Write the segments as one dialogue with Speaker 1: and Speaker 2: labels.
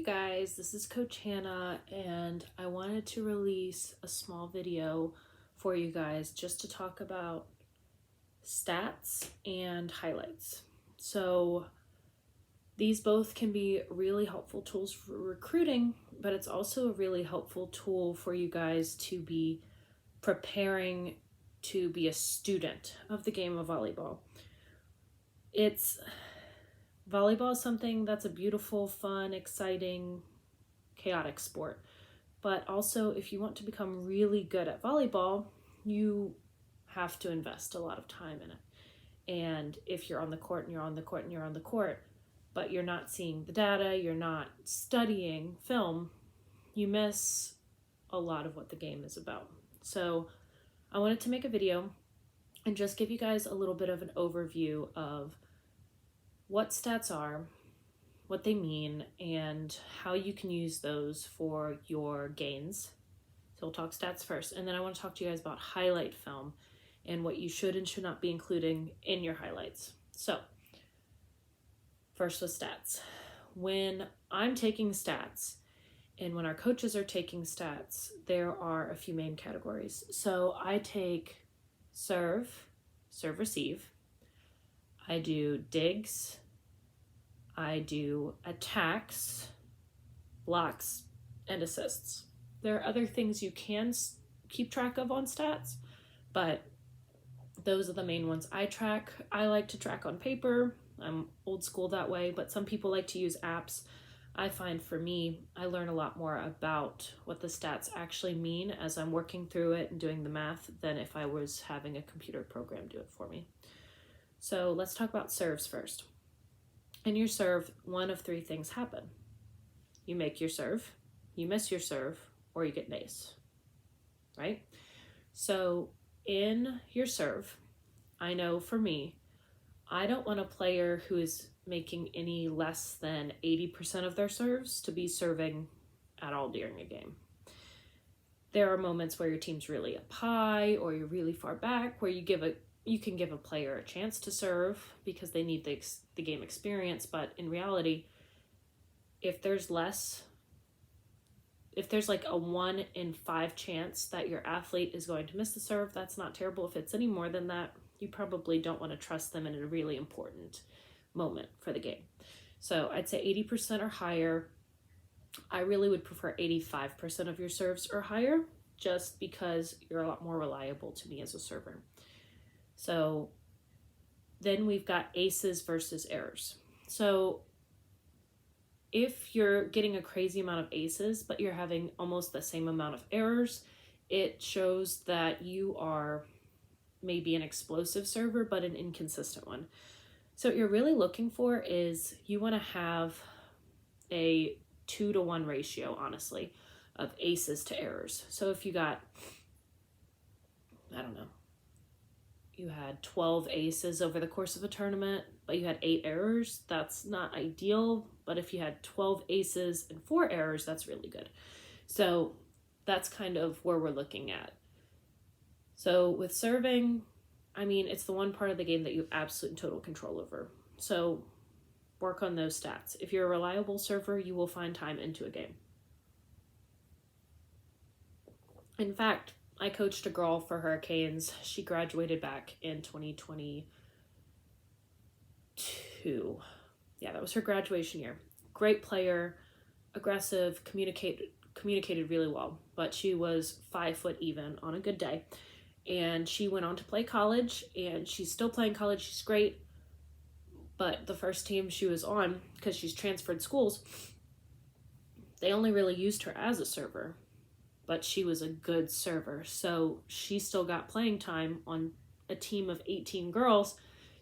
Speaker 1: guys, this is Coach Hannah, and I wanted to release a small video for you guys just to talk about stats and highlights. So these both can be really helpful tools for recruiting, but it's also a really helpful tool for you guys to be preparing to be a student of the game of volleyball. Volleyball is something that's a beautiful, fun, exciting, chaotic sport. But also, if you want to become really good at volleyball, you have to invest a lot of time in it. And if you're on the court and you're on the court and you're on the court, but you're not seeing the data, you're not studying film, you miss a lot of what the game is about. So I wanted to make a video and just give you guys a little bit of an overview of what stats are, what they mean, and how you can use those for your gains. So we'll talk stats first, and then I want to talk to you guys about highlight film and what you should and should not be including in your highlights. So first with stats. When I'm taking stats and when our coaches are taking stats, there are a few main categories. So I take serve, receive. I do digs, I do attacks, blocks, and assists. There are other things you can keep track of on stats, but those are the main ones I track. I like to track on paper. I'm old school that way, but some people like to use apps. I find for me, I learn a lot more about what the stats actually mean as I'm working through it and doing the math than if I was having a computer program do it for me. So let's talk about serves first. In your serve, one of three things happen. You make your serve, you miss your serve, or you get an ace, right? So in your serve, I know for me, I don't want a player who is making any less than 80% of their serves to be serving at all during a game. There are moments where your team's really up high or you're really far back where you can give a player a chance to serve because they need the game experience, but in reality, if there's like a 1 in 5 chance that your athlete is going to miss the serve, that's not terrible. If it's any more than that, you probably don't want to trust them in a really important moment for the game. So I'd say 80% or higher. I really would prefer 85% of your serves or higher, just because you're a lot more reliable to me as a server. So then we've got aces versus errors. So if you're getting a crazy amount of aces, but you're having almost the same amount of errors, it shows that you are maybe an explosive server, but an inconsistent one. So what you're really looking for is you want to have a 2-to-1 ratio, honestly, of aces to errors. So if you got, you had 12 aces over the course of a tournament, but you had 8 errors, that's not ideal. But if you had 12 aces and 4 errors, that's really good. So that's kind of where we're looking at. So with serving, it's the one part of the game that you have absolute and total control over. So work on those stats. If you're a reliable server, you will find time into a game. In fact, I coached a girl for Hurricanes. She graduated back in 2022. Yeah, that was her graduation year. Great player, aggressive, communicated really well, but she was 5 foot even on a good day. And she went on to play college, and she's still playing college. She's great. But the first team she was on, because she's transferred schools, they only really used her as a server, but she was a good server. So she still got playing time on a team of 18 girls.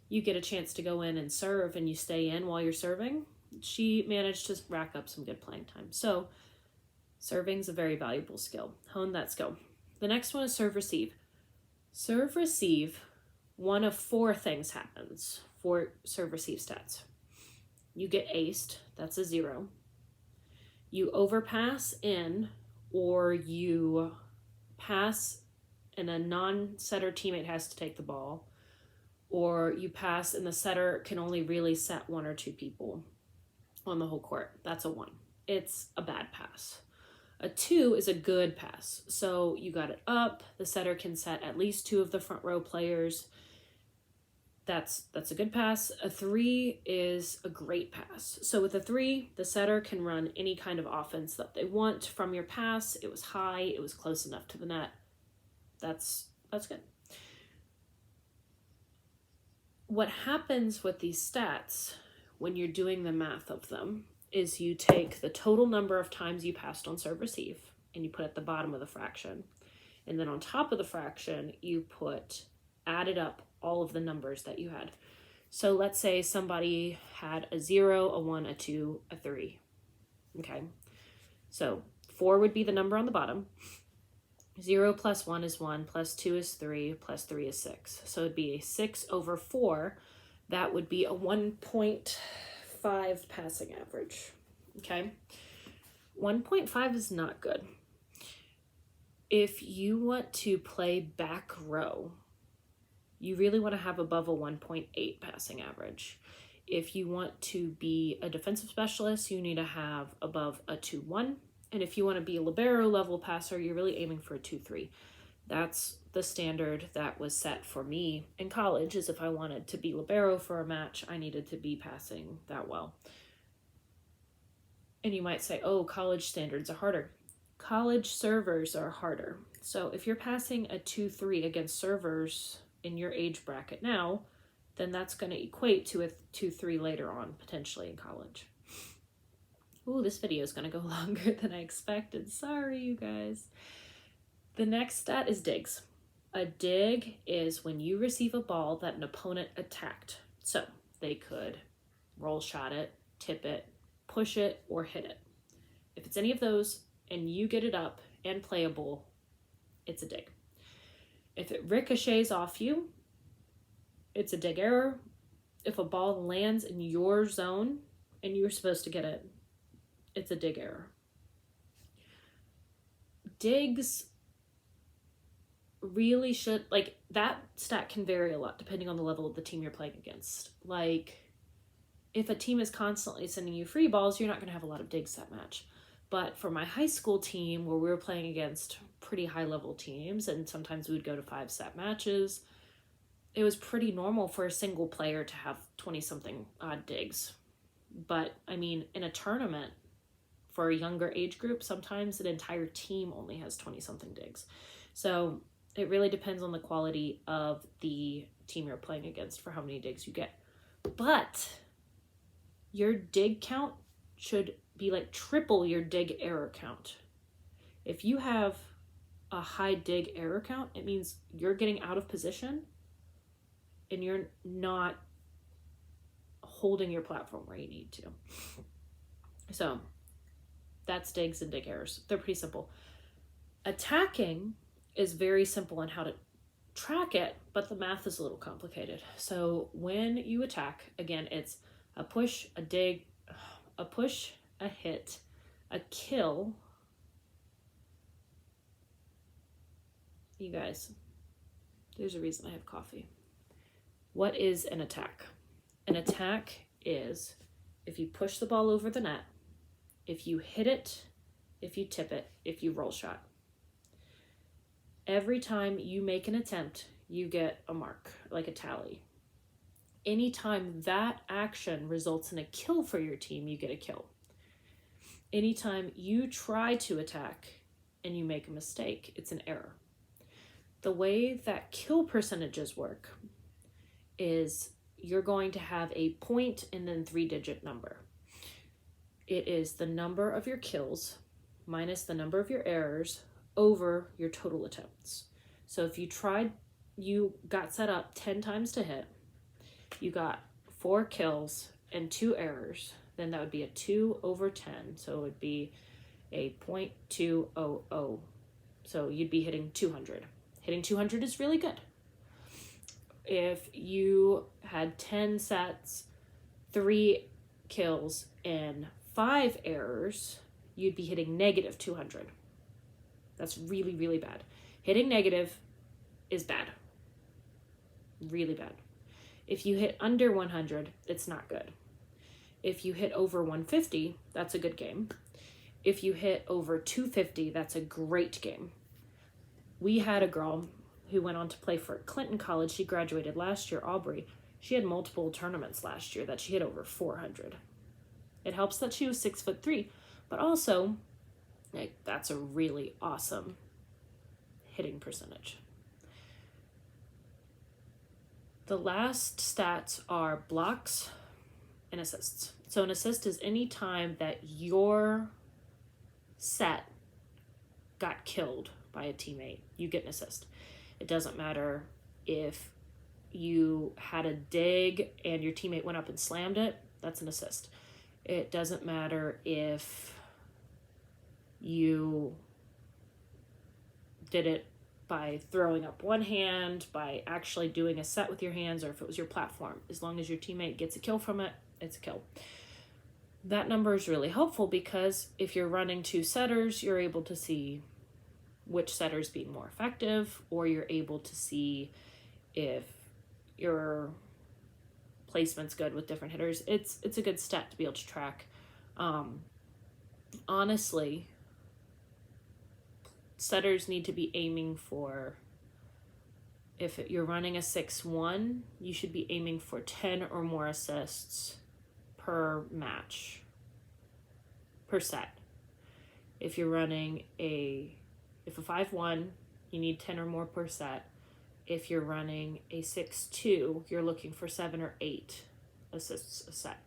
Speaker 1: You get a chance to go in and serve, and you stay in while you're serving. She managed to rack up some good playing time. So serving's a very valuable skill. Hone that skill. The next one is serve receive. Serve receive, one of 4 things happens for serve receive stats. You get aced, that's a 0. You overpass in, or you pass and a non-setter teammate has to take the ball, or you pass and the setter can only really set 1 or 2 people on the whole court. That's a 1. it's a bad pass. A 2 is a good pass. So you got it up, the setter can set at least 2 of the front row players. That's a good pass. A 3 is a great pass. So with a 3, the setter can run any kind of offense that they want from your pass. It was high, it was close enough to the net. That's good. What happens with these stats when you're doing the math of them is you take the total number of times you passed on serve receive and you put at the bottom of the fraction. And then on top of the fraction, you added up all of the numbers that you had. So let's say somebody had a 0, a 1, a 2, a 3. Okay. So 4 would be the number on the bottom. 0 plus 1 is 1, plus 2 is 3, plus 3 is 6. So it'd be a 6 over 4. That would be a 1.5 passing average. Okay. 1.5 is not good. If you want to play back row, you really want to have above a 1.8 passing average. If you want to be a defensive specialist, you need to have above a 2.1. And if you want to be a libero level passer, you're really aiming for a 2.3. That's the standard that was set for me in college, is if I wanted to be libero for a match, I needed to be passing that well. And you might say, oh, college standards are harder. College servers are harder. So if you're passing a 2.3 against servers in your age bracket now, then that's going to equate to a 2.3 later on, potentially in college. Ooh, this video is going to go longer than I expected. Sorry, you guys. The next stat is digs. A dig is when you receive a ball that an opponent attacked. So they could roll shot it, tip it, push it, or hit it. If it's any of those and you get it up and playable, it's a dig. If it ricochets off you, it's a dig error. If a ball lands in your zone and you're supposed to get it, it's a dig error. Digs really should, like, that stat can vary a lot depending on the level of the team you're playing against. Like, if a team is constantly sending you free balls, you're not going to have a lot of digs that match. But for my high school team, where we were playing against pretty high level teams, and sometimes we would go to 5-set matches, it was pretty normal for a single player to have 20-something odd digs. But, I mean, in a tournament, for a younger age group, sometimes an entire team only has 20-something digs. So it really depends on the quality of the team you're playing against for how many digs you get. But your dig count should be like triple your dig error count. If you have a high dig error count, it means you're getting out of position and you're not holding your platform where you need to. So that's digs and dig errors. They're pretty simple. Attacking is very simple on how to track it, but the math is a little complicated. So when you attack, again, it's a push, a dig, a push, a hit, a kill. You guys, there's a reason I have coffee. What is an attack? An attack is if you push the ball over the net, if you hit it, if you tip it, if you roll shot. Every time you make an attempt, you get a mark, like a tally. Anytime that action results in a kill for your team, you get a kill. Anytime you try to attack and you make a mistake, it's an error. The way that kill percentages work is you're going to have a point and then 3-digit number. It is the number of your kills minus the number of your errors over your total attempts. So if you got set up 10 times to hit, you got 4 kills and 2 errors, then that would be a 2 over 10. So it would be a 0.200. So you'd be hitting 200. Hitting 200 is really good. If you had 10 sets, 3 kills, and 5 errors, you'd be hitting negative 200. That's really, really bad. Hitting negative is bad. Really bad. If you hit under 100, it's not good. If you hit over 150, that's a good game. If you hit over 250, that's a great game. We had a girl who went on to play for Clinton College. She graduated last year, Aubrey. She had multiple tournaments last year that she hit over 400. It helps that she was 6'3", but also, like, that's a really awesome hitting percentage. The last stats are blocks and assists. So an assist is any time that your set got killed by a teammate, you get an assist. It doesn't matter if you had a dig and your teammate went up and slammed it, that's an assist. It doesn't matter if you did it by throwing up one hand, by actually doing a set with your hands, or if it was your platform. As long as your teammate gets a kill from it, it's a kill. That number is really helpful because if you're running 2 setters, you're able to see which setter's being more effective, or you're able to see if your placement's good with different hitters. It's a good stat to be able to track. Honestly, setters need to be aiming for, if you're running a 6-1, you should be aiming for 10 or more assists per match, per set. If you're running a 5-1, you need 10 or more per set. If you're running a 6-2, you're looking for 7 or 8 assists a set.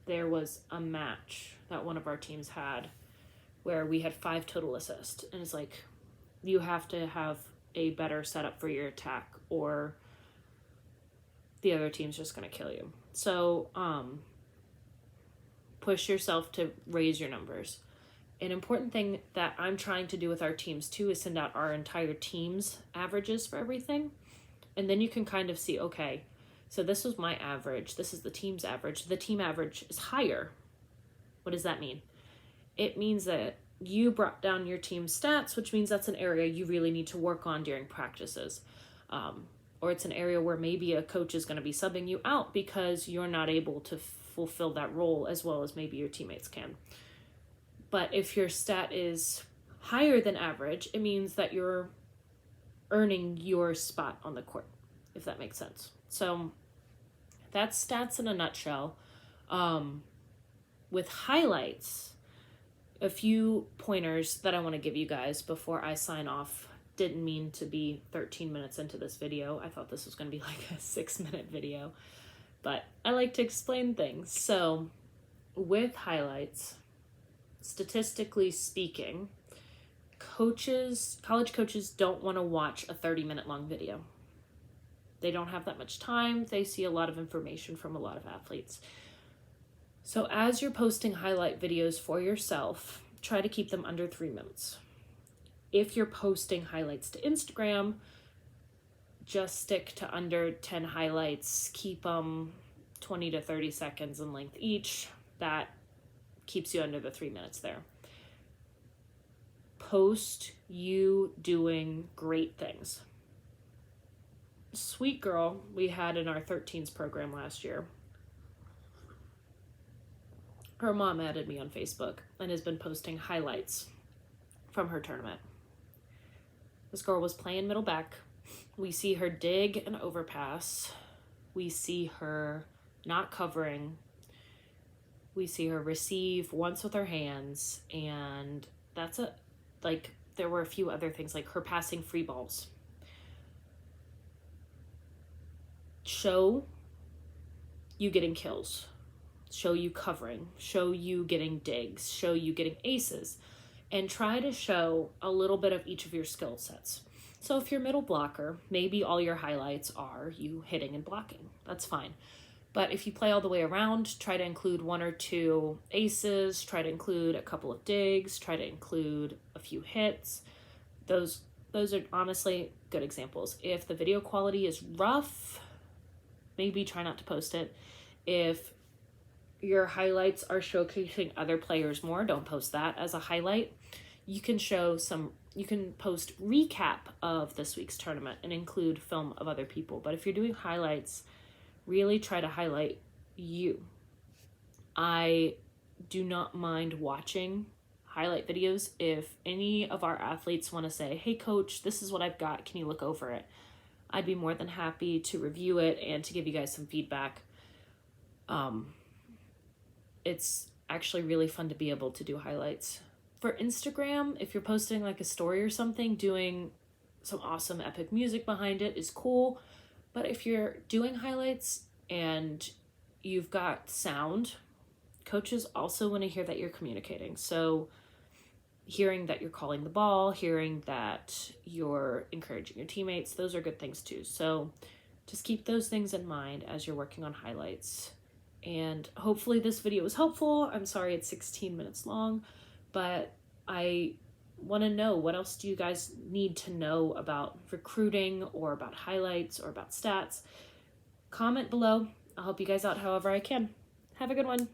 Speaker 1: There was a match that one of our teams had where we had 5 total assists, and it's like, you have to have a better setup for your attack or the other team's just going to kill you. So push yourself to raise your numbers. An important thing that I'm trying to do with our teams too is send out our entire team's averages for everything, and then you can kind of see, okay, so this was my average, this is the team's average, the team average is higher. What does that mean? It means that you brought down your team's stats, which means that's an area you really need to work on during practices. Or it's an area where maybe a coach is going to be subbing you out because you're not able to fulfill that role as well as maybe your teammates can. But if your stat is higher than average, it means that you're earning your spot on the court, if that makes sense. So that's stats in a nutshell. With highlights, a few pointers that I want to give you guys before I sign off. Didn't mean to be 13 minutes into this video. I thought this was going to be like a 6-minute video, but I like to explain things. So with highlights, statistically speaking, college coaches don't want to watch a 30-minute long video. They don't have that much time. They see a lot of information from a lot of athletes. So as you're posting highlight videos for yourself, try to keep them under 3 minutes. If you're posting highlights to Instagram, just stick to under 10 highlights. Keep them 20 to 30 seconds in length each. That keeps you under the 3 minutes there. Post you doing great things. Sweet girl we had in our 13s program last year, her mom added me on Facebook and has been posting highlights from her tournament. This girl was playing middle back. We see her dig an overpass. We see her not covering. We see her receive once with her hands, and that's it. Like, there were a few other things, like her passing free balls. Show you getting kills. Show you covering. Show you getting digs. Show you getting aces. And try to show a little bit of each of your skill sets. So if you're middle blocker, maybe all your highlights are you hitting and blocking. That's fine. But if you play all the way around, try to include 1 or 2 aces, try to include a couple of digs, try to include a few hits. Those are honestly good examples. If the video quality is rough, maybe try not to post it. If your highlights are showcasing other players more, don't post that as a highlight. You can post recap of this week's tournament and include film of other people. But if you're doing highlights, really try to highlight you. I do not mind watching highlight videos. If any of our athletes want to say, hey coach, this is what I've got, can you look over it? I'd be more than happy to review it and to give you guys some feedback. It's actually really fun to be able to do highlights. For Instagram, if you're posting like a story or something, doing some awesome epic music behind it is cool. But if you're doing highlights and you've got sound, coaches also want to hear that you're communicating. So hearing that you're calling the ball, hearing that you're encouraging your teammates, those are good things too. So just keep those things in mind as you're working on highlights. And hopefully this video was helpful. I'm sorry it's 16 minutes long, but I want to know, what else do you guys need to know about recruiting or about highlights or about stats? Comment below. I'll help you guys out however I can. Have a good one.